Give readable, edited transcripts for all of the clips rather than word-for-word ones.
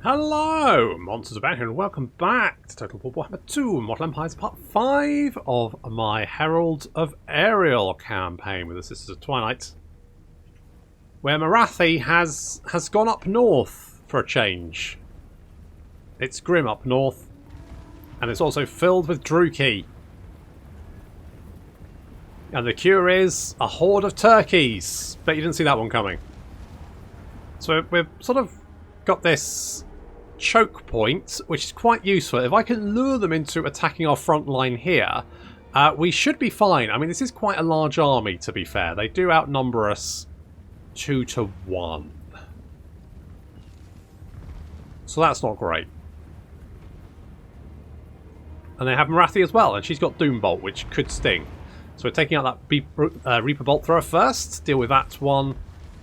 Hello, MonstersAbound here, and welcome back to Total War Warhammer 2 Mortal Empires Part 5 of my Heralds of Ariel campaign with the Sisters of Twilight, where Morathi has gone up north for a change. It's grim up north, and it's also filled with Druki. And the cure is a horde of turkeys. Bet you didn't see that one coming. So we've sort of got this choke point, which is quite useful. If I can lure them into attacking our front line here, we should be fine. I mean, this is quite a large army, to be fair. They do outnumber us 2 to 1. So that's not great. And they have Morathi as well, and she's got Doombolt, which could sting. So we're taking out that Reaper Bolt Thrower first, deal with that one,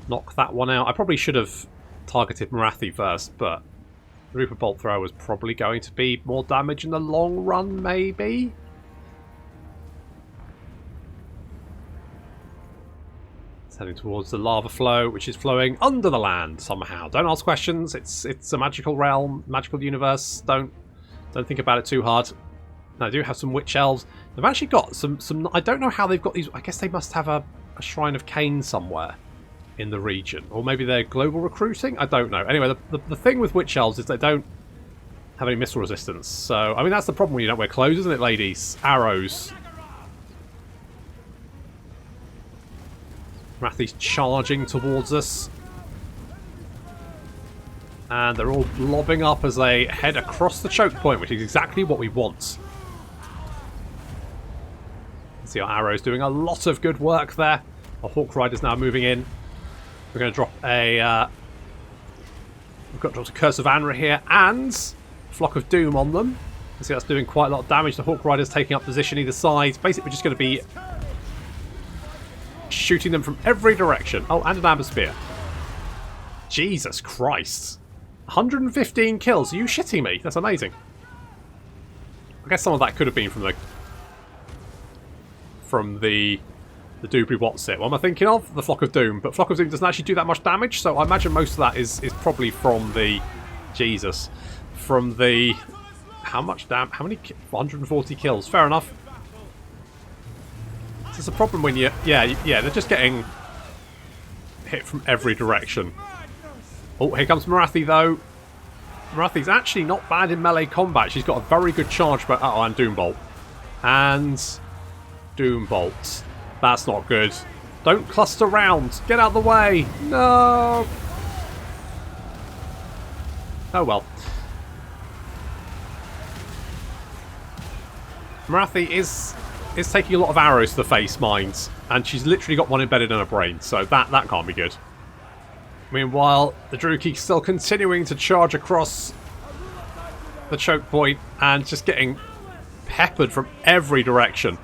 knock that one out. I probably should have targeted Morathi first, but the Reaper Bolt Thrower was probably going to be more damage in the long run, maybe? It's heading towards the lava flow, which is flowing under the land somehow. Don't ask questions. It's a magical realm, magical universe. Don't think about it too hard. And I do have some witch elves. They've actually got some. I don't know how they've got these. I guess they must have a Shrine of Gaen somewhere in the region, or maybe they're global recruiting. I don't know. Anyway, the thing with witch elves is they don't have any missile resistance. So I mean, that's the problem when you don't wear clothes, isn't it, ladies? Arrows. Morathi's charging towards us, and they're all lobbing up as they head across the choke point, which is exactly what we want. See our arrows doing a lot of good work there. Our Hawk Rider's now moving in. We're going to drop a we've got to drop a Curse of Anra here and Flock of Doom on them. You see that's doing quite a lot of damage. The Hawk Rider's taking up position either side. Basically, we're just going to be shooting them from every direction. Oh, and an Amber Spear. Jesus Christ. 115 kills. Are you shitting me? That's amazing. I guess some of that could have been from the Doobry What's it? What am I thinking of? The Flock of Doom. But Flock of Doom doesn't actually do that much damage, so I imagine most of that is probably from the... Jesus. From the... How much damage? How many... 140 kills. Fair enough. It's a problem when you... Yeah, they're just getting hit from every direction. Oh, here comes Morathi, though. Morathi's actually not bad in melee combat. She's got a very good charge, but... Uh-oh, and Doombolt. And... Doombolt. That's not good. Don't cluster round. Get out of the way. No. Oh well. Morathi is taking a lot of arrows to the face, mind, and she's literally got one embedded in her brain, so that can't be good. Meanwhile, the Druki's still continuing to charge across the choke point and just getting peppered from every direction.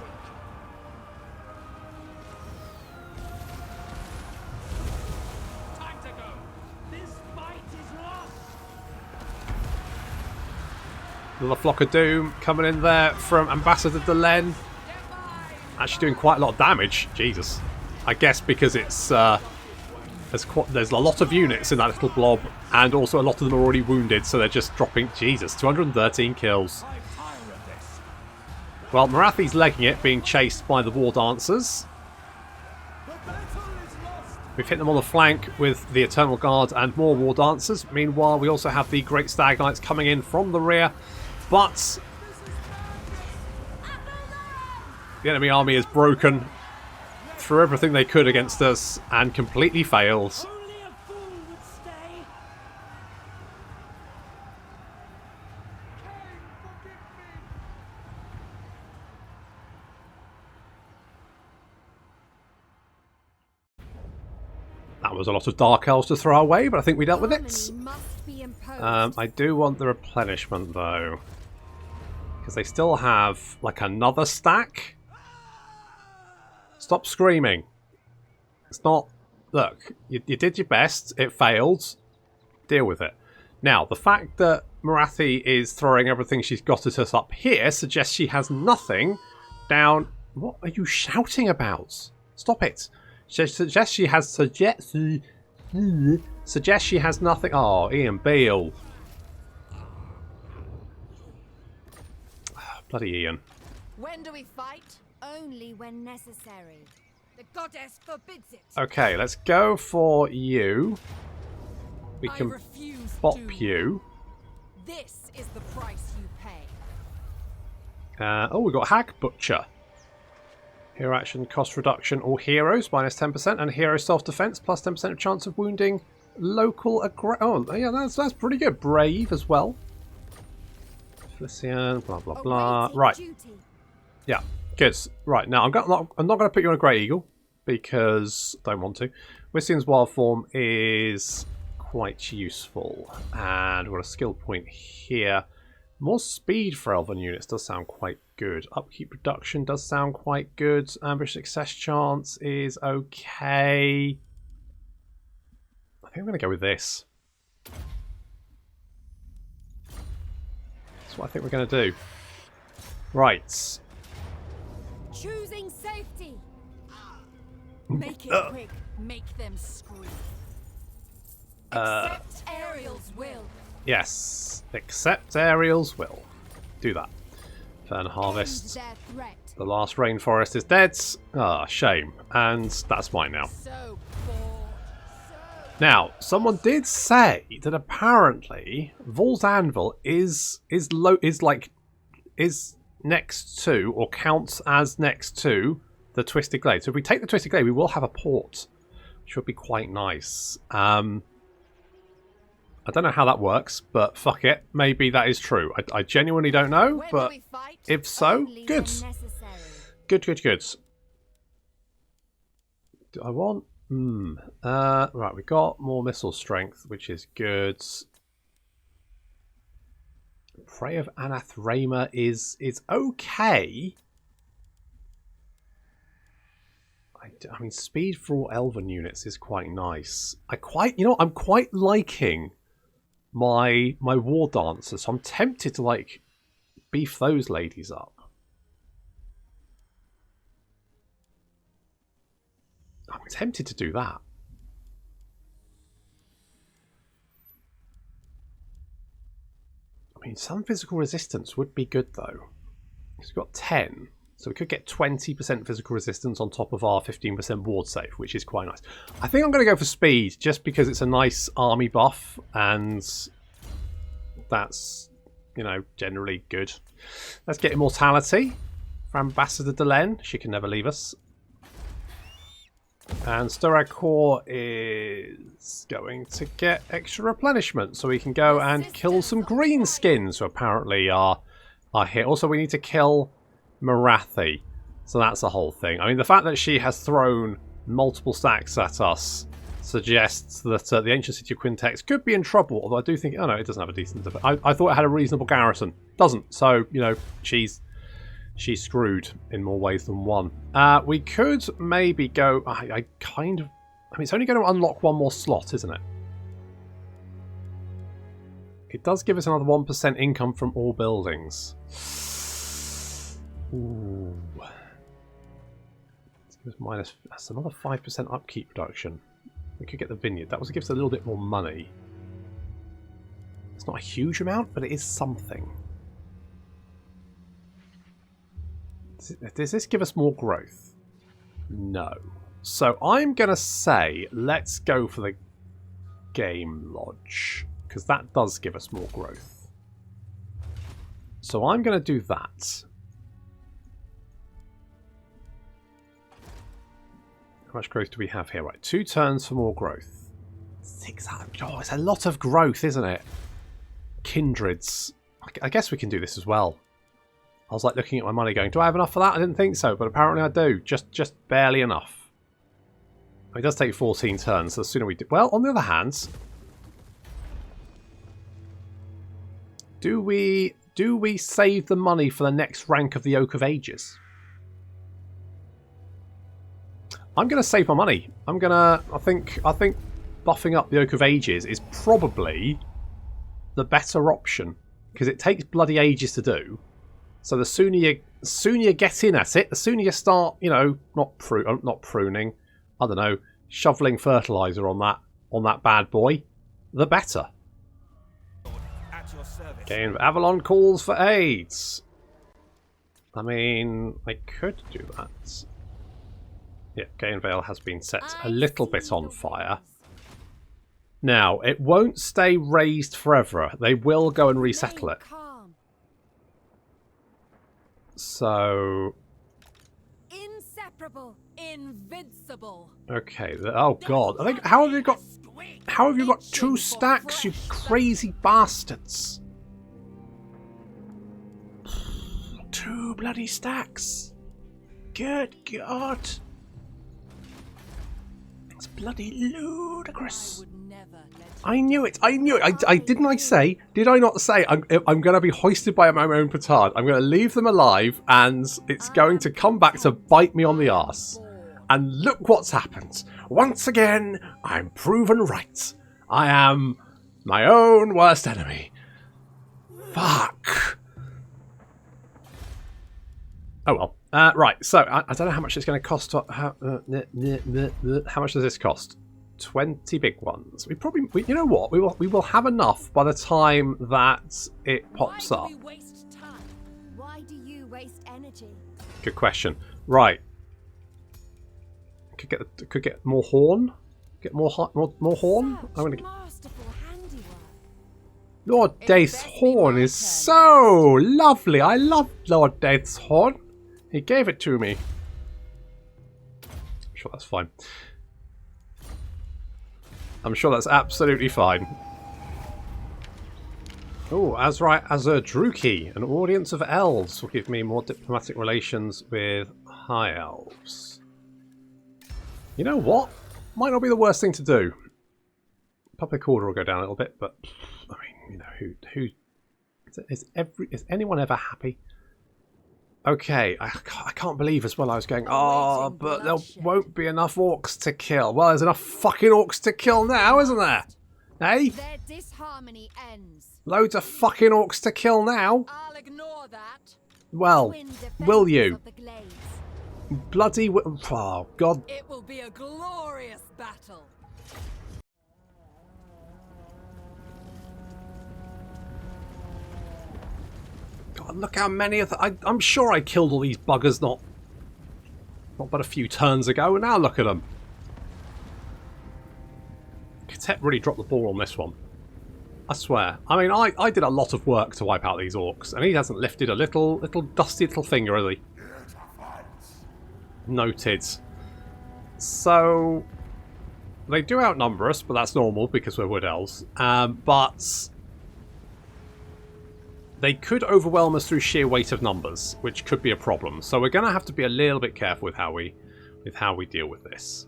Another Flock of Doom coming in there from Ambassador Delenn. Actually doing quite a lot of damage. Jesus. I guess because it's there's a lot of units in that little blob, and also a lot of them are already wounded, so they're just dropping. Jesus, 213 kills. Well, Morathi's legging it, being chased by the War Dancers. We've hit them on the flank with the Eternal Guard and more War Dancers. Meanwhile, we also have the Great Stag Knights coming in from the rear. But the enemy army is broken through everything they could against us and completely fails. That was a lot of Dark Elves to throw away, but I think we dealt with it. I do want the replenishment, though. Because they still have, like, another stack. Stop screaming. It's not... Look, you did your best. It failed. Deal with it. Now, the fact that Morathi is throwing everything she's got at us up here suggests she has nothing down... What are you shouting about? Stop it. Suggests she has... Suggests she has nothing... Oh, Ian Beale. bloody Ian. When do we fight? Only when necessary. The goddess forbids it. Okay, let's go for you. We can bop you. This is the price you pay. Oh, we've got Hag Butcher. Hero action, cost reduction, all heroes, minus 10%, and hero self-defense, plus 10% of chance of wounding local oh, yeah, that's pretty good. Brave as well. Felician, blah, blah, blah. Right. Yeah, good. Right, now I'm not going to put you on a Grey Eagle, because I don't want to. Wisting's Wild Form is quite useful. And we've got a skill point here. More speed for Elven units does sound quite good. Upkeep reduction does sound quite good. Ambush success chance is okay. I think I'm going to go with this. That's what I think we're going to do. Right. Choosing safety. Make it quick. Make them scream. Accept Ariel's will. Yes. Accept Ariel's will. Do that. Fern Harvest. The last rainforest is dead. Ah, shame. And that's mine now. Now, someone did say that apparently Vol's Anvil is next to, or counts as next to, the Twisted Glade. So if we take the Twisted Glade, we will have a port, which would be quite nice. I don't know how that works, but fuck it. Maybe that is true. I genuinely don't know, but if so, good. Good. Do I want... right, we got more missile strength, which is good. Prey of Anathrema is okay. I mean, speed for all Elven units is quite nice. I'm quite liking my war dancers, so I'm tempted to like beef those ladies up. I'm tempted to do that. I mean, some physical resistance would be good though. We've got 10, so we could get 20% physical resistance on top of our 15% ward save, which is quite nice. I think I'm going to go for speed, just because it's a nice army buff, and that's, you know, generally good. Let's get immortality for Ambassador Delenn. She can never leave us. And Storag Core is going to get extra replenishment, so we can go and kill some greenskins who apparently are here. Also, we need to kill Marathi, so that's the whole thing. I mean, the fact that she has thrown multiple stacks at us suggests that the ancient city of Quintex could be in trouble, although I do think... Oh no, it doesn't have a decent defense. I thought it had a reasonable garrison. Doesn't, so, you know, she's screwed in more ways than one. We could maybe go... I mean, it's only going to unlock one more slot, isn't it? It does give us another 1% income from all buildings. Ooh. Let's give us minus... That's another 5% upkeep reduction. We could get the vineyard. That gives us a little bit more money. It's not a huge amount, but it is something. Does this give us more growth? No. So I'm going to say let's go for the Game Lodge, because that does give us more growth. So I'm going to do that. How much growth do we have here? Right, 2 turns for more growth. 600. Oh, it's a lot of growth, isn't it? Kindreds. I guess we can do this as well. I was like looking at my money going, do I have enough for that? I didn't think so, but apparently I do. Just barely enough. It does take 14 turns, so the sooner we do... Well, on the other hand... Do we save the money for the next rank of the Oak of Ages? I'm going to save my money. I think buffing up the Oak of Ages is probably the better option, because it takes bloody ages to do. So the sooner you get in at it, the sooner you start, you know, not pruning, I don't know, shoveling fertilizer on that bad boy, the better. Gaen Avalon calls for aids. I mean, I could do that. Yeah, Gaen Vale has been set a little bit on fire. Now, it won't stay raised forever. They will go and resettle it. So... Inseparable, invincible. Okay. Oh god. How have you got 2 stacks, you crazy bastards? 2 bloody stacks. Good god. It's bloody ludicrous. I knew it. I knew it. Did I not say I'm going to be hoisted by my own petard? I'm going to leave them alive and it's going to come back to bite me on the arse. And look what's happened. Once again, I'm proven right. I am my own worst enemy. Fuck. Oh well. Right, so I don't know how much it's going to cost. How much does this cost? 20 big ones. You know what? We will have enough by the time that it pops up. Why do you waste energy? Good question. Right. Could get more horn. Get more horn. I'm gonna get. Lord Daith's horn is so lovely. I love Lord Daith's horn. He gave it to me. I'm sure that's fine. I'm sure that's absolutely fine. Oh, Azurdruki, an audience of elves will give me more diplomatic relations with high elves. You know what? Might not be the worst thing to do. Public order will go down a little bit, but I mean, you know, who is anyone ever happy? Okay, I can't believe as well I was going, oh, but there won't be enough orcs to kill. Well, there's enough fucking orcs to kill now, isn't there? Hey? Their disharmony ends. Loads of fucking orcs to kill now. I'll ignore that. Well, will you? Bloody... Oh, God. It will be a glorious battle. God, look how many of them... I'm sure I killed all these buggers not but a few turns ago, and now look at them. Cadet really dropped the ball on this one. I swear. I mean, I did a lot of work to wipe out these orcs, and he hasn't lifted a little dusty little finger, has he? Noted. So... They do outnumber us, but that's normal because we're wood elves. But... They could overwhelm us through sheer weight of numbers, which could be a problem. So we're going to have to be a little bit careful with how we deal with this.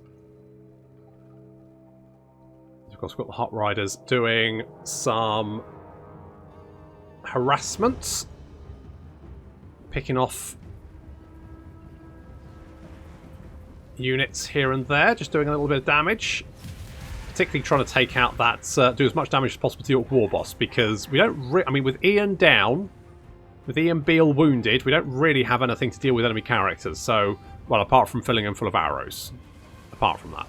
Of course, we've got the Hot Riders doing some harassment, picking off units here and there, just doing a little bit of damage. Particularly trying to take out that, do as much damage as possible to the Orc War Boss, because we don't I mean, with Ian down, with Ian Beale wounded, we don't really have anything to deal with enemy characters, so, well, apart from filling them full of arrows. Apart from that.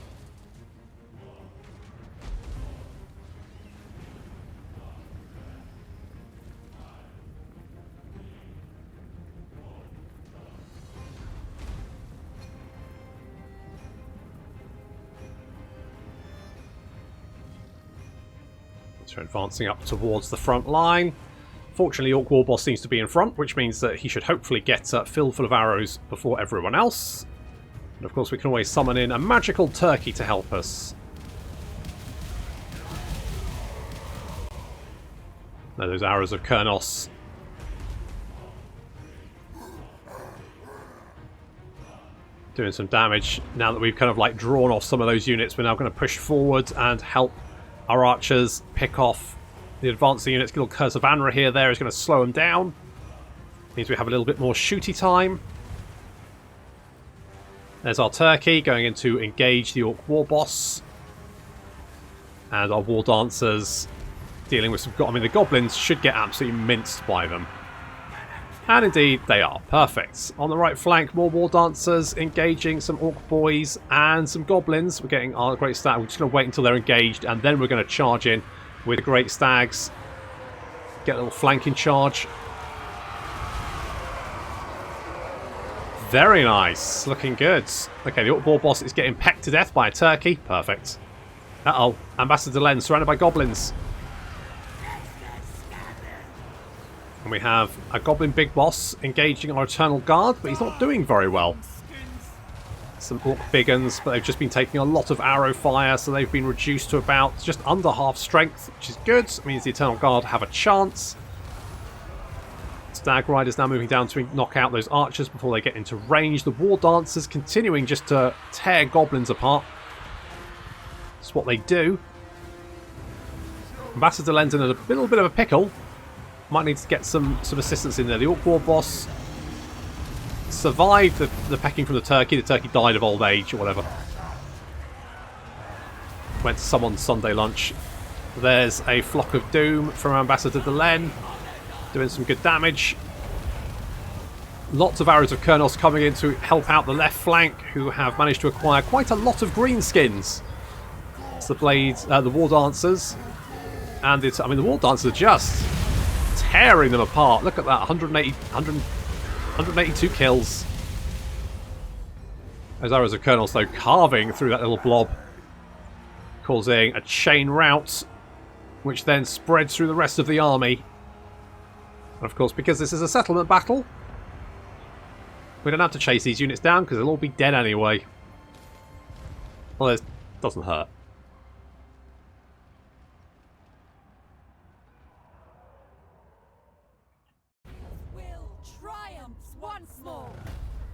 So advancing up towards the front line. Fortunately, Orc War Boss seems to be in front, which means that he should hopefully get filled full of arrows before everyone else. And of course, we can always summon in a magical turkey to help us. Now, those arrows of Kurnos. Doing some damage. Now that we've kind of like drawn off some of those units, we're now going to push forward and help our archers pick off the advancing units. Little Curse of Anra here there is going to slow them down. Means we have a little bit more shooty time. There's our turkey going in to engage the Orc War Boss. And our War Dancers dealing with some... I mean, the Goblins should get absolutely minced by them. And indeed, they are. Perfect. On the right flank, more War Dancers engaging some Orc Boys and some Goblins. We're getting our Great Stag. We're just going to wait until they're engaged, and then we're going to charge in with the Great Stags. Get a little flanking charge. Very nice. Looking good. Okay, the Orc War boss is getting pecked to death by a turkey. Perfect. Uh-oh. Ambassador Len surrounded by goblins. And we have a goblin big boss engaging our Eternal Guard, but he's not doing very well. Some Orc big uns, but they've just been taking a lot of arrow fire, so they've been reduced to about just under half strength, which is good. It means the Eternal Guard have a chance. Stag Riders now moving down to knock out those archers before they get into range. The War Dancers continuing just to tear goblins apart. That's what they do. Ambassador Len's in a little bit of a pickle. Might need to get some assistance in there. The Orc War boss survived the pecking from the turkey. The turkey died of old age or whatever. Went to someone's Sunday lunch. There's a Flock of Doom from Ambassador Len. Doing some good damage. Lots of arrows of Kurnos coming in to help out the left flank, who have managed to acquire quite a lot of greenskins. It's the blades, the War Dancers. And it's, the War Dancers are just tearing them apart. Look at that, 182 kills. Those arrows of Kurnos, though, carving through that little blob, causing a chain rout, which then spreads through the rest of the army. And of course, because this is a settlement battle, we don't have to chase these units down because they'll all be dead anyway. Well, it doesn't hurt.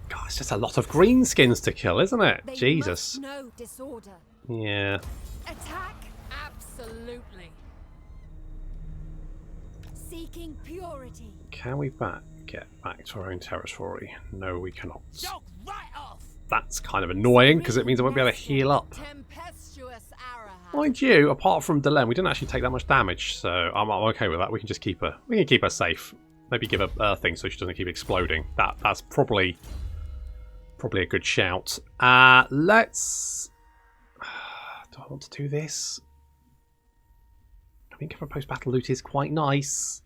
God, it's just a lot of greenskins to kill, isn't it? They Jesus. must know disorder. Yeah. Attack? Absolutely. Seeking purity. Can we get back to our own territory? No, we cannot. Right off. That's kind of annoying because it means I won't be able to heal up. Mind you, apart from Delen, we didn't actually take that much damage, so I'm okay with that. We can just keep her. We can keep her safe. Maybe give her a thing so she doesn't keep exploding. That's probably a good shout. Let's. Do I want to do this? I think cover post-battle loot is quite nice.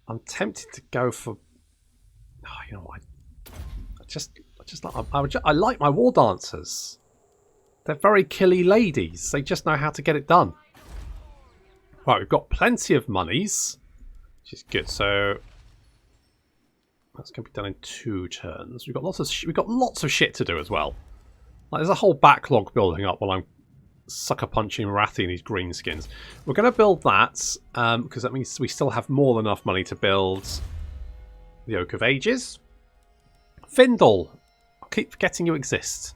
I'm tempted to go for. Oh, you know what? I like my War Dancers. They're very killy ladies. They just know how to get it done. Right, we've got plenty of monies, which is good. So that's going to be done in 2 turns. We've got lots of shit to do as well. Like, there's a whole backlog building up while I'm sucker punching Marathi and these greenskins. We're going to build that because that means we still have more than enough money to build the Oak of Ages. Findle, I keep forgetting you exist.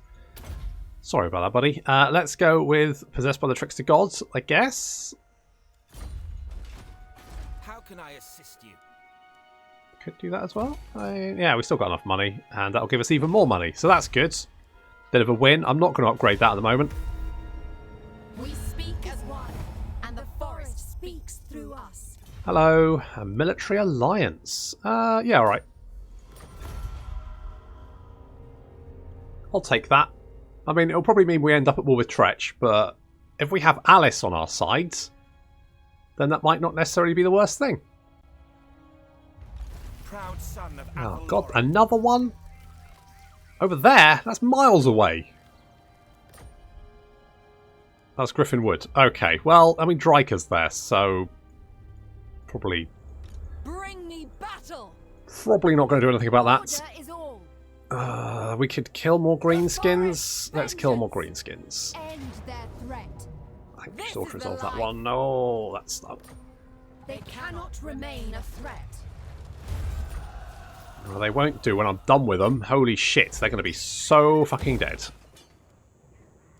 Sorry about that, buddy. Let's go with Possessed by the Trickster Gods, I guess. How can I assist you? Could do that as well. Yeah, we've still got enough money, and that'll give us even more money, so that's good. Bit of a win. I'm not going to upgrade that at the moment. We speak as one, and the forest speaks through us. Hello, a military alliance. Yeah, alright. I'll take that. I mean, it'll probably mean we end up at war with Tretch, but if we have Alice on our side, then that might not necessarily be the worst thing. Proud son of Oh god, another one? Over there? That's miles away. That's Griffin Wood. Okay, well, I mean, Dryker's there, so probably Bring me battle. Probably not going to do anything about that. Order is all. We could kill more greenskins. Let's kill more greenskins. End their threat. I think we should also resolve that one. No, that's not. They cannot remain a threat. Well, they won't do when I'm done with them. Holy shit, they're going to be so fucking dead.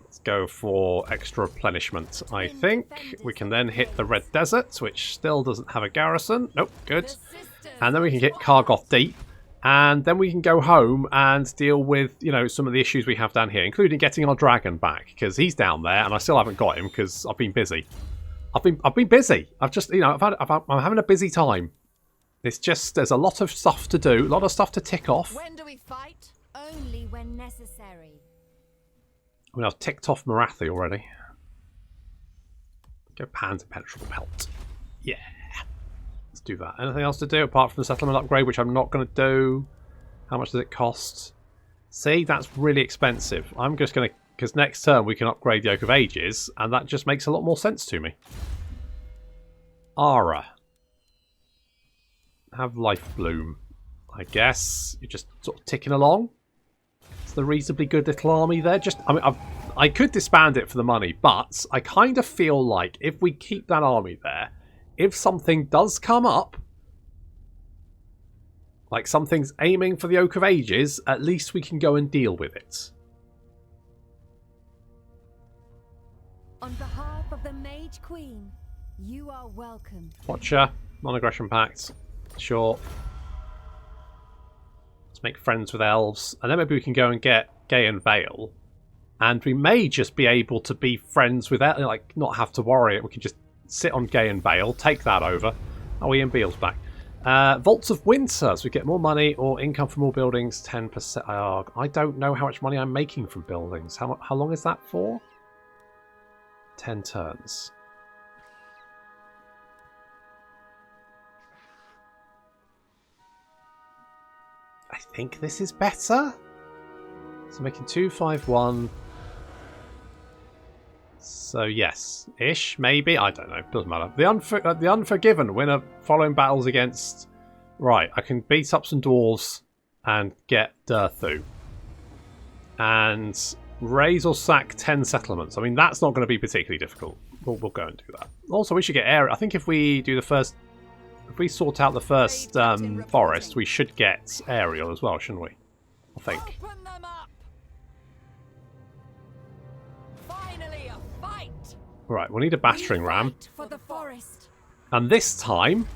Let's go for extra replenishment, I think. We can then hit the Red Desert, which still doesn't have a garrison. Nope, good. And then we can get Kargoth Deep. And then we can go home and deal with, you know, some of the issues we have down here, including getting our dragon back, because he's down there and I still haven't got him because I've been busy. I've been busy. I've just, you know, I'm having a busy time. It's just, there's a lot of stuff to do, a lot of stuff to tick off. When do we fight? Only when necessary. I mean, I've ticked off Marathi already. Go Pan's Impenetrable Pelt. Yeah. Let's do that. Anything else to do apart from the settlement upgrade, which I'm not going to do? How much does it cost? See, that's really expensive. I'm just going to... Because next turn we can upgrade the Oak of Ages, and that just makes a lot more sense to me. Ara. Have life bloom. I guess you're just sort of ticking along. It's the reasonably good little army there. I could disband it for the money, but I kind of feel like if we keep that army there, if something does come up, like something's aiming for the Oak of Ages, at least we can go and deal with it. On behalf of the Mage Queen, you are welcome. Watcher, non-aggression pact. Sure. Let's make friends with elves. And then maybe we can go and get Gaen Vale. And we may just be able to be friends with elves, like not have to worry. We can just sit on Gaen Vale, take that over. Oh, Ian Beale's back. Vaults of Winter, so we get more money or income from all buildings, 10%. Oh, I don't know how much money I'm making from buildings. How long is that for? 10 turns. I think this is better. So making 251. So yes, ish, maybe. I don't know. Doesn't matter. The Unforgiven winner following battles against. Right, I can beat up some dwarves and get Durthu. And raise or sack 10 settlements. I mean, that's not going to be particularly difficult. We'll go and do that. Also, we should get area. I think if we do the first, if we sort out the first forest, we should get Ariel as well, shouldn't we? I think. Open them up. Finally a fight. Right, we'll need a battering ram. For the forest. And this time,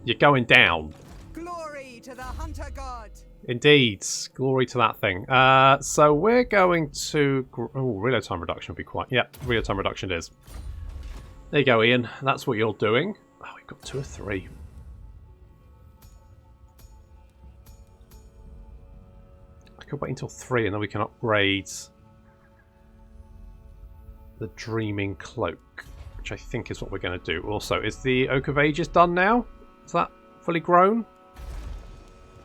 you're going down. Glory to the hunter god. Indeed, glory to that thing. So we're going to... Oh, reload time reduction would be quite... Yep, reload time reduction it is. There you go, Ian. That's what you're doing. Oh, we've got 2 or 3. I could wait until 3 and then we can upgrade the Dreaming Cloak, which I think is what we're going to do. Also, is the Oak of Ages done now? Is that fully grown?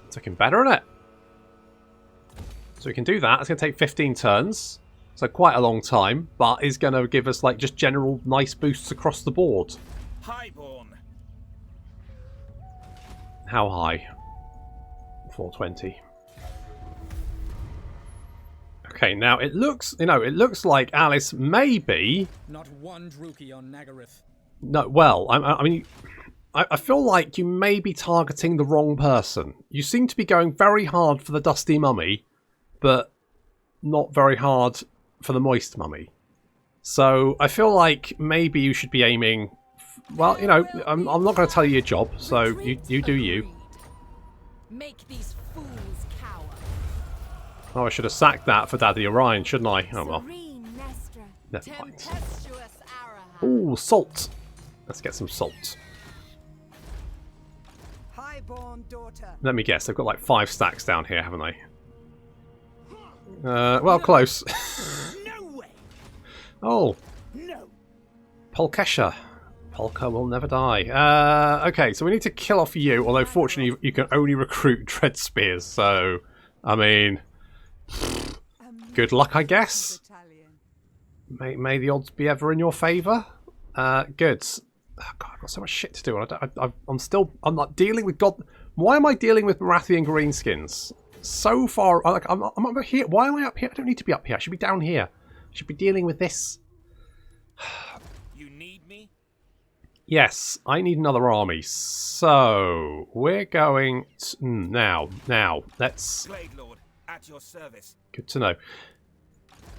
It's looking better, isn't it? So we can do that. It's going to take 15 turns. So quite a long time, but is going to give us like just general nice boosts across the board. Highborn. How high? 420. Okay, now it looks, it looks like Alice may be... Not one Druki on Nagaryth. No, well, I mean... I feel like you may be targeting the wrong person. You seem to be going very hard for the Dusty Mummy, but not very hard for the Moist Mummy. So I feel like maybe you should be aiming... Well, I'm not going to tell you your job, so you do you. Make these fools cower. Oh, I should have sacked that for Daddy Orion, shouldn't I? Oh well. Never mind. Ooh, salt. Let's get some salt. Highborn daughter. Let me guess, they've got like 5 stacks down here, haven't they? Well, close. No way. Oh. No. Polkesha. Polka will never die. Okay, so we need to kill off you, although fortunately you can only recruit Dread Spears, so, I mean, good luck, I guess. May the odds be ever in your favour. Good. Oh, God, I've got so much shit to do. I'm not dealing with God. Why am I dealing with Marathian Greenskins? So far, I'm up here. Why am I up here? I don't need to be up here. I should be down here. I should be dealing with this. You need me? Yes, I need another army. So we're going to, now. Let's. Glade Lord, at your service. Good to know.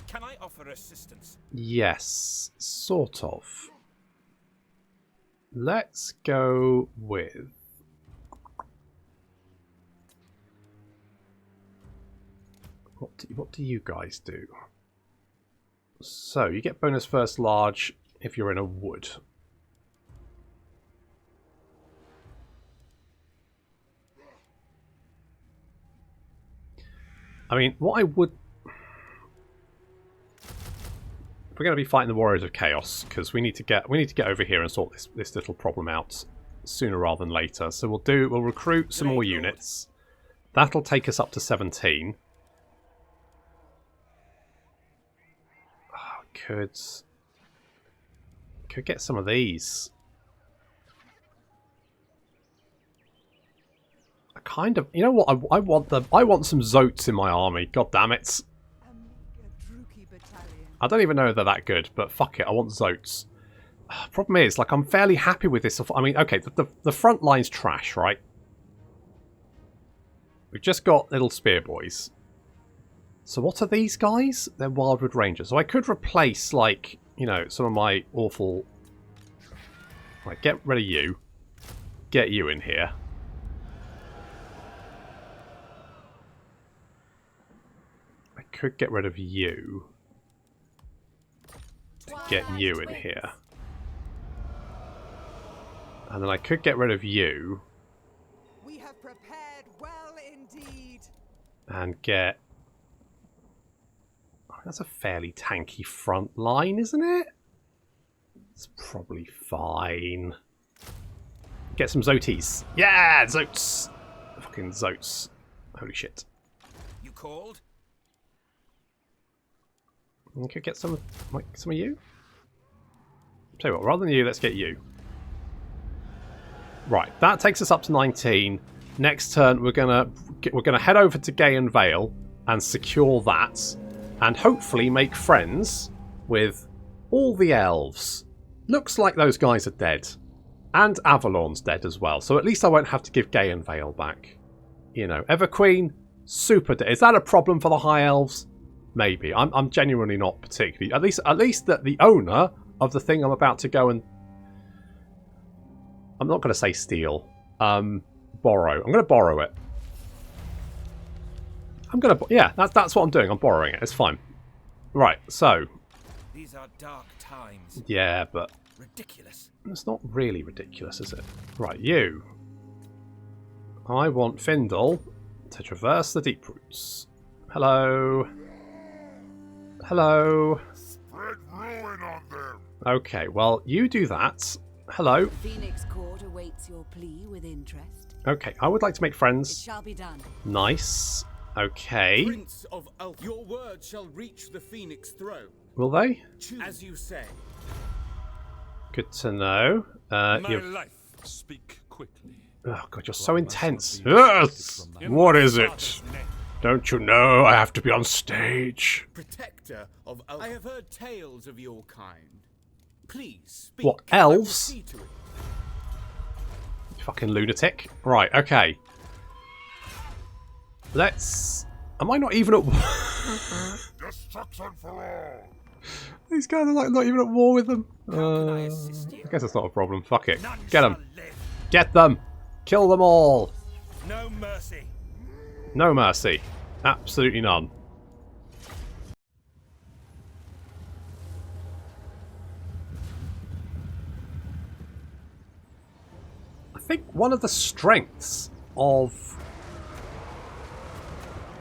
Can I offer assistance? Yes, sort of. Let's go with... What do you guys do? So, you get bonus first large if you're in a wood. I mean, what I would... We're going to be fighting the Warriors of Chaos because we need to get over here and sort this little problem out. sooner rather than later. So we'll recruit some more units. That'll take us up to 17. Oh, could get some of these. I kind of, you know what? I want some Zotes in my army. God damn it! I don't even know if they're that good, but fuck it, I want Zotes. Problem is, like, I'm fairly happy with this. I mean, okay, the front line's trash, right? We've just got little spear boys. So what are these guys? They're Wildwood Rangers. So I could replace, like, you know, some of my awful... Right, get rid of you. Get you in here. I could get rid of you. Get you in here. And then I could get rid of you. We have prepared well indeed. And get... Oh, that's a fairly tanky front line, isn't it? It's probably fine. Get some Zotes. Yeah, Zotes! Fucking Zotes. Holy shit. You called? I could get some of you. Tell you what, rather than you, let's get you. Right, that takes us up to 19. Next turn, we're gonna head over to Gaen Vale and secure that, and hopefully make friends with all the elves. Looks like those guys are dead, and Avalon's dead as well. So at least I won't have to give Gaen Vale back. You know, Everqueen, super dead. Is that a problem for the High Elves? Maybe. I'm genuinely not particularly. At least that the owner of the thing I'm about to go and... I'm not going to say steal. Borrow. I'm going to borrow it. I'm going to... Yeah, that's what I'm doing. I'm borrowing it. It's fine. Right, so... These are dark times. Yeah, but... Ridiculous. It's not really ridiculous, is it? Right, you. I want Findle to traverse the deep roots. Hello. Hello. Spread ruin on them. Okay, well, you do that. Hello. Phoenix Court awaits your plea with interest. Okay, I would like to make It friends. shall be done. Nice. Okay. Prince of Elf, your word shall reach the Phoenix throne. Will they? As you say. Good to know. My You've... life. Speak quickly. Oh god, you're so intense. Yes! What is it? Don't you know I have to be on stage? Protector of Elf. I have heard tales of your kind. Please speak. What, I will elves? see to it. You fucking lunatic. Right, okay. Let's... Am I not even at war? Destruction for all. These guys are like not even at war with them. How can I assist you? I guess it's not a problem. Fuck it. None Get them. shall live. Get them. Kill them all. No mercy. No mercy. Absolutely none. I think one of the strengths of...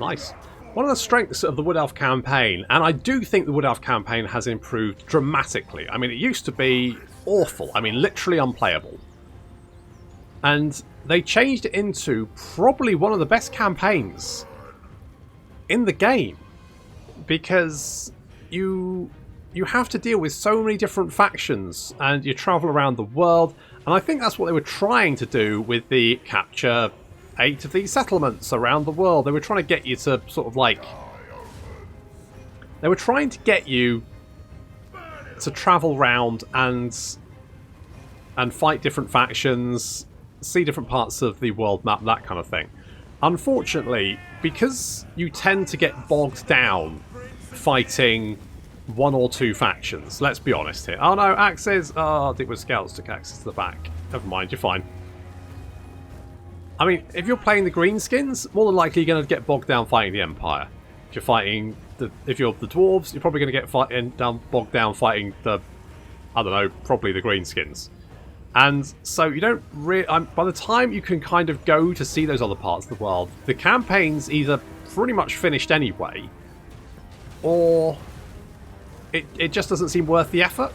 Nice. One of the strengths of the Wood Elf campaign, and I do think the Wood Elf campaign has improved dramatically. I mean, it used to be awful. I mean, literally unplayable. And they changed it into probably one of the best campaigns in the game, because you have to deal with so many different factions and you travel around the world, and I think that's what they were trying to do with the capture 8 of these settlements around the world. They were trying to get you to sort of like... They were trying to get you to travel around and fight different factions, see different parts of the world map, that kind of thing. Unfortunately, because you tend to get bogged down fighting one or two factions, let's be honest here. Oh no, axes! Oh, it was scouts took axes to the back. Never mind, you're fine. I mean, if you're playing the greenskins, more than likely you're going to get bogged down fighting the Empire. If you're fighting if you're the dwarves, you're probably going to get bogged down fighting the, I don't know, probably the greenskins. And so you don't really... by the time you can kind of go to see those other parts of the world, the campaign's either pretty much finished anyway, or it just doesn't seem worth the effort.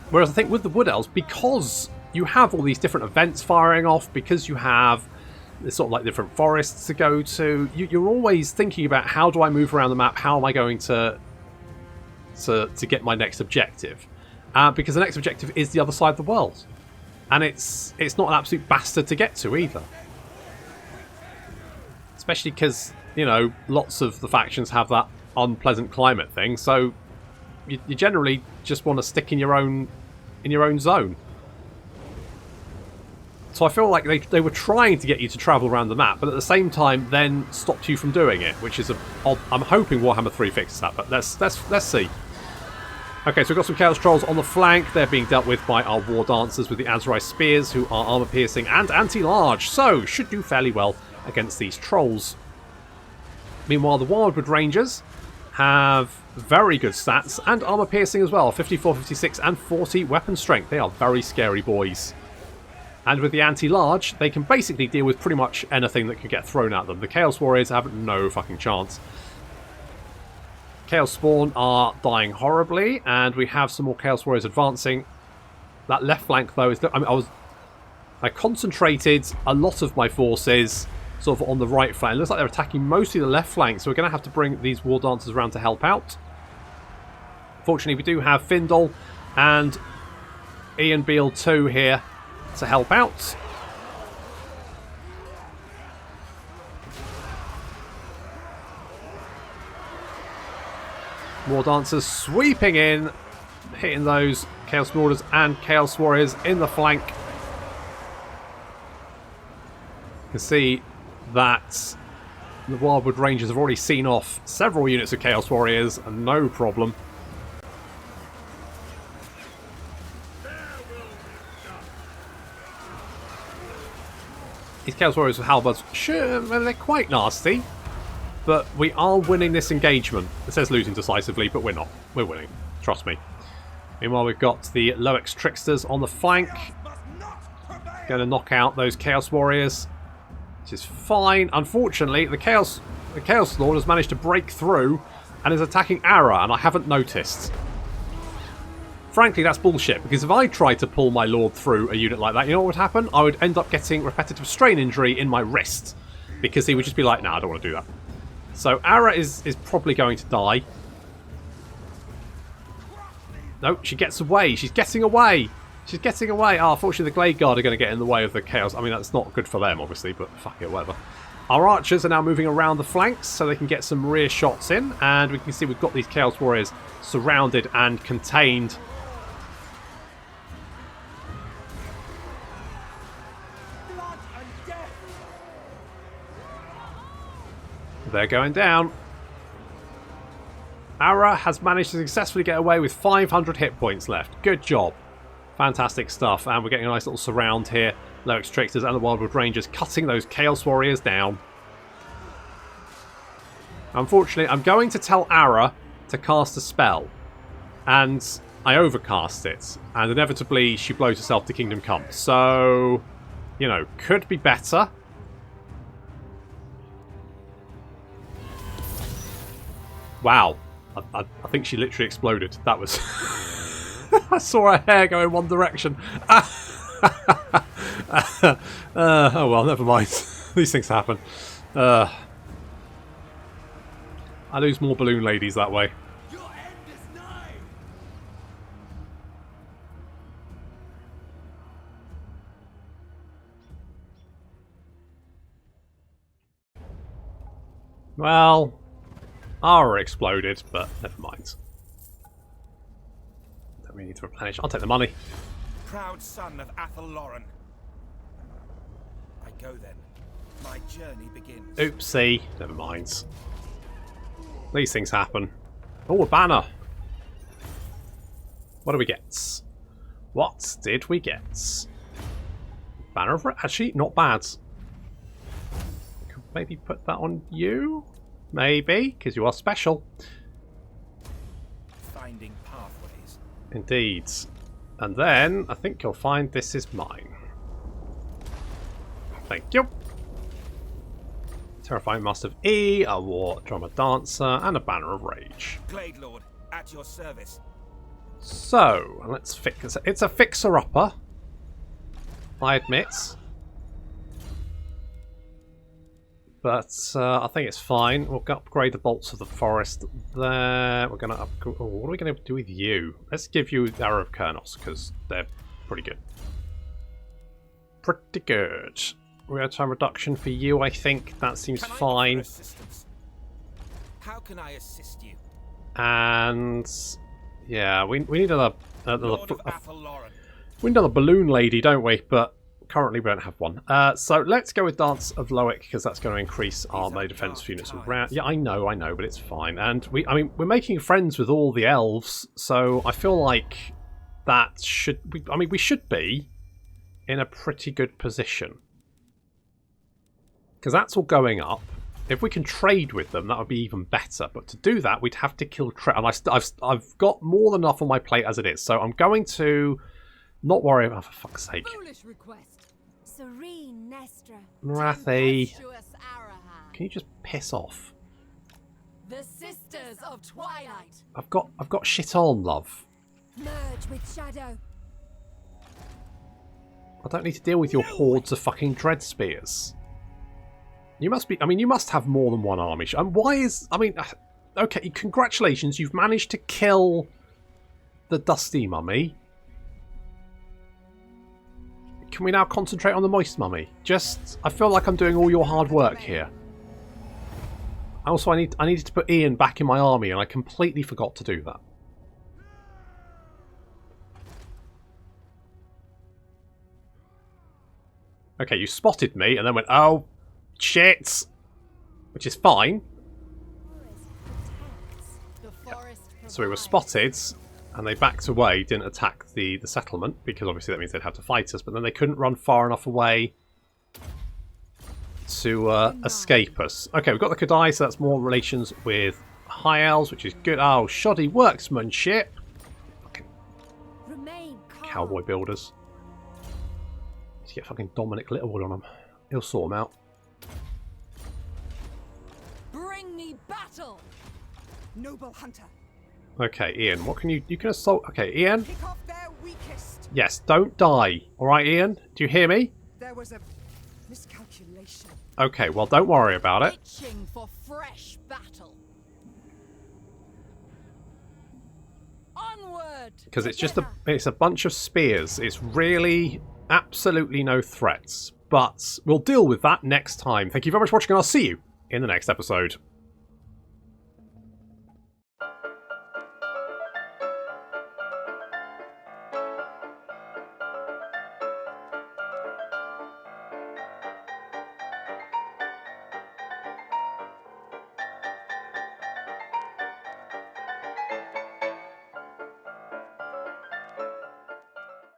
Whereas I think with the Wood Elves, because you have all these different events firing off, because you have there's sort of like different forests to go to. You're always thinking about, how do I move around the map? How am I going to get my next objective? Because the next objective is the other side of the world, and it's not an absolute bastard to get to either. Especially because, you know, lots of the factions have that unpleasant climate thing, so you generally just want to stick in your own zone. So I feel like they were trying to get you to travel around the map, but at the same time then stopped you from doing it, which is odd. I'm hoping Warhammer 3 fixes that, but let's see. Okay, so we've got some Chaos Trolls on the flank. They're being dealt with by our War Dancers with the Asuryan Spears, who are armor piercing and anti-large, so should do fairly well against these Trolls. Meanwhile, the Wildwood Rangers have very good stats and armor piercing as well, 54, 56 and 40 weapon strength. They are very scary boys. And with the anti-large, they can basically deal with pretty much anything that can get thrown at them. The Chaos Warriors have no fucking chance. Chaos Spawn are dying horribly, and we have some more Chaos Warriors advancing. That left flank, though, is... I concentrated a lot of my forces sort of on the right flank. It looks like they're attacking mostly the left flank, so we're going to have to bring these War Dancers around to help out. Fortunately, we do have Findle and Ian Beale 2 here to help out. War Dancers sweeping in, hitting those Chaos Marauders and Chaos Warriors in the flank. You can see that the Wildwood Rangers have already seen off several units of Chaos Warriors, and no problem. These Chaos Warriors with halberds, sure, they're quite nasty, but we are winning this engagement. It says losing decisively, but we're not. We're winning. Trust me. Meanwhile, we've got the Loex Tricksters on the flank. Going to knock out those Chaos Warriors, which is fine. Unfortunately, the Chaos Lord has managed to break through and is attacking Ara, and I haven't noticed. Frankly, that's bullshit, because if I tried to pull my Lord through a unit like that, you know what would happen? I would end up getting repetitive strain injury in my wrist, because he would just be like, nah, I don't want to do that. So Ara is probably going to die. No, she gets away. She's getting away. She's getting away. Oh, unfortunately, the Glade Guard are going to get in the way of the Chaos. I mean, that's not good for them, obviously, but fuck it, whatever. Our archers are now moving around the flanks so they can get some rear shots in, and we can see we've got these Chaos Warriors surrounded and contained. They're going down. Ara has managed to successfully get away with 500 hit points left. Good job. Fantastic stuff. And we're getting a nice little surround here. Loex Tricksters and the Wildwood Rangers cutting those Chaos Warriors down. Unfortunately, I'm going to tell Ara to cast a spell. And I overcast it. And inevitably, she blows herself to Kingdom Come. So, you know, could be better. Wow. I think she literally exploded. That was... I saw her hair go in one direction. Oh well, never mind. These things happen. I lose more balloon ladies that way. Your end is nigh. Well, Ara exploded, but never mind. Don't really need to replenish. I'll take the money. Proud son of Athel Lauren. I go then. My journey begins. Oopsie. Never mind. These things happen. Oh, a banner. What do we get? What did we get? Banner of... Actually, not bad. Could maybe put that on you? Maybe, because you are special. Finding pathways. Indeed. And then, I think you'll find this is mine. Thank you. Terrifying Master of E, a War Drummer Dancer, and a Banner of Rage. Glade Lord, at your service. So, let's fix it. It's a fixer-upper. I admit. But I think it's fine. We'll upgrade the bolts of the forest there. We're going to upgrade... Oh, what are we going to do with you? Let's give you the Arrow of Kurnos, because they're pretty good. Pretty good. Real time reduction for you, I think. That seems fine. How can I assist you? And... yeah, we need another... Lord of Asuryan. we need another balloon lady, don't we? But currently we don't have one. So let's go with Dance of Loic, because that's going to increase our melee defense units around. Yeah, I know, but it's fine. And I mean, we're making friends with all the elves, so I feel like that should... we should be in a pretty good position. Because that's all going up. If we can trade with them, that would be even better. But to do that, we'd have to kill... and I've got more than enough on my plate as it is. So I'm going to not worry about... for fuck's sake. Foolish request. Serene Nestra. Marathi. Tempestuous Arahan. Can you just piss off? The Sisters of Twilight. I've got shit on, love. Merge with Shadow. I don't need to deal with your hordes of fucking dread spears. You must be... you must have more than one army. And why is... okay, congratulations. You've managed to kill the Dusty Mummy. Can we now concentrate on the Moist Mummy? I feel like I'm doing all your hard work here. Also, I needed to put Ian back in my army, and I completely forgot to do that. Okay, you spotted me, and then went, oh, shit! Which is fine. So we were spotted, and they backed away, didn't attack the settlement, because obviously that means they'd have to fight us, but then they couldn't run far enough away to escape us. Okay, we've got the Kadai, so that's more relations with High Elves, which is good. Oh, shoddy workmanship! Fucking cowboy builders. Let's get fucking Dominic Littlewood on them. He'll sort them out. Bring me battle. Noble hunter. Okay, Ian, what can you... You can assault... Okay, Ian? Pick off their weakest. Yes, don't die. Alright, Ian? Do you hear me? There was a miscalculation. Okay, well, don't worry about it. Itching for fresh battle. Onward. Because it's just it's a bunch of spears. It's really absolutely no threats. But we'll deal with that next time. Thank you very much for watching, and I'll see you in the next episode.